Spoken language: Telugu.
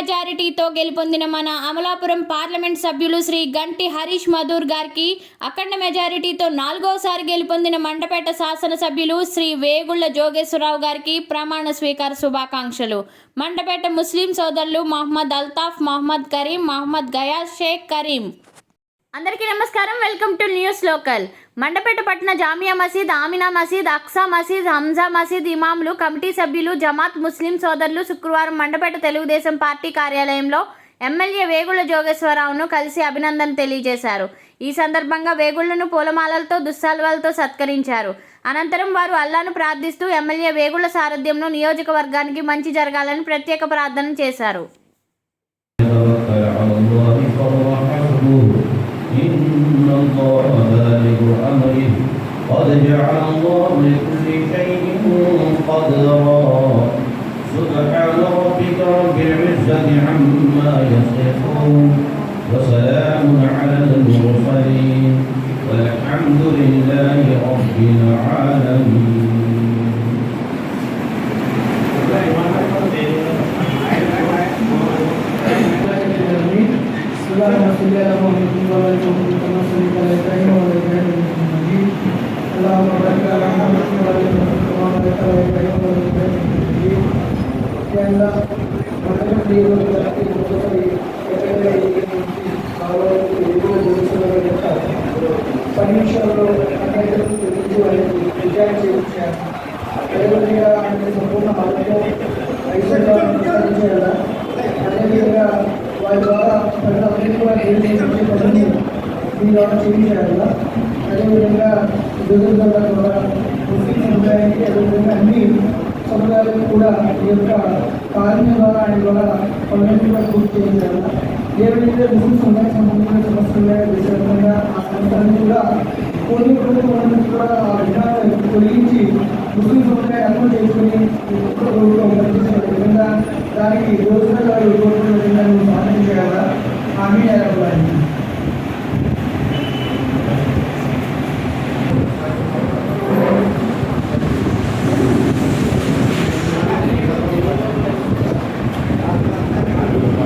మెజారిటీతో గెలుపొందిన మన అమలాపురం పార్లమెంట్ సభ్యులు శ్రీ గంటి హరీష్ మధుర్ గారికి అఖండ మెజారిటీతో 4వసారి గెలుపొందిన మండపేట శాసనసభ్యులు శ్రీ వేగుళ్ల జోగేశ్వరరావు గారికి ప్రమాణ స్వీకార శుభాకాంక్షలు. మండపేట ముస్లిం సోదరులు మహమ్మద్ అల్తాఫ్, మహమ్మద్ కరీం, మహమ్మద్ గయాజ్, షేక్ కరీం. అందరికీ నమస్కారం. Welcome to news local. Mandapeta పట్టణ జామియా మసీద్, ఆమినా మసీద్, అక్సా మసీద్, హంజా మసీద్ ఇమాములు, కమిటీ సభ్యులు, జమాత్ ముస్లిం సోదరులు శుక్రవారం మండపేట తెలుగుదేశం పార్టీ కార్యాలయంలో ఎమ్మెల్యే వేగుళ్ల జోగేశ్వరరావును కలిసి అభినందన తెలియజేశారు. ఈ సందర్భంగా వేగుళ్లను పూలమాలలతో, దుస్సాల్వాలతో సత్కరించారు. అనంతరం వారు అల్లాను ప్రార్థిస్తూ ఎమ్మెల్యే వేగుళ్ల సారథ్యంలో నియోజకవర్గానికి మంచి జరగాలని ప్రత్యేక ప్రార్థన చేశారు. قد جعل الله لكل شيء قدرا سبحان ربك رب العزة عما يصفون وسلام على المرسلين والحمد لله رب العالمين. పరీక్షల్లో విద్యార్థి చేయించారు. అదేవిధంగా ఆయన సంపూర్ణ ఆరోగ్యం ఐశ్వర్యంగా విస్తరించేలా, అదేవిధంగా వారి ద్వారా ప్రజలందరికీ కూడా చేయించే పనులు మీ ద్వారా చేయించాలా. అదేవిధంగా దుర్గల ద్వారా ముస్లిం సముదాయానికి, అదేవిధంగా అన్ని సముదాయాలకు కూడా ఈ యొక్క కార్యం ద్వారా ఆయన ద్వారా పనులన్నీ కూడా పూర్తి చేయించాలా. ఏవైతే ముస్లిం సముదాయానికి సంబంధించిన సమస్యలు విషయంగా ఆ సమస్యలను కూడా కొన్ని కూడా ఆ విధానాన్ని తొలగించి ముస్లిం సముదాయాన్ని అమలు చేసుకుని ప్రభుత్వం కల్పించిన విధంగా దానికి రోజుగా విధంగా సాధన చేయాలా హామీ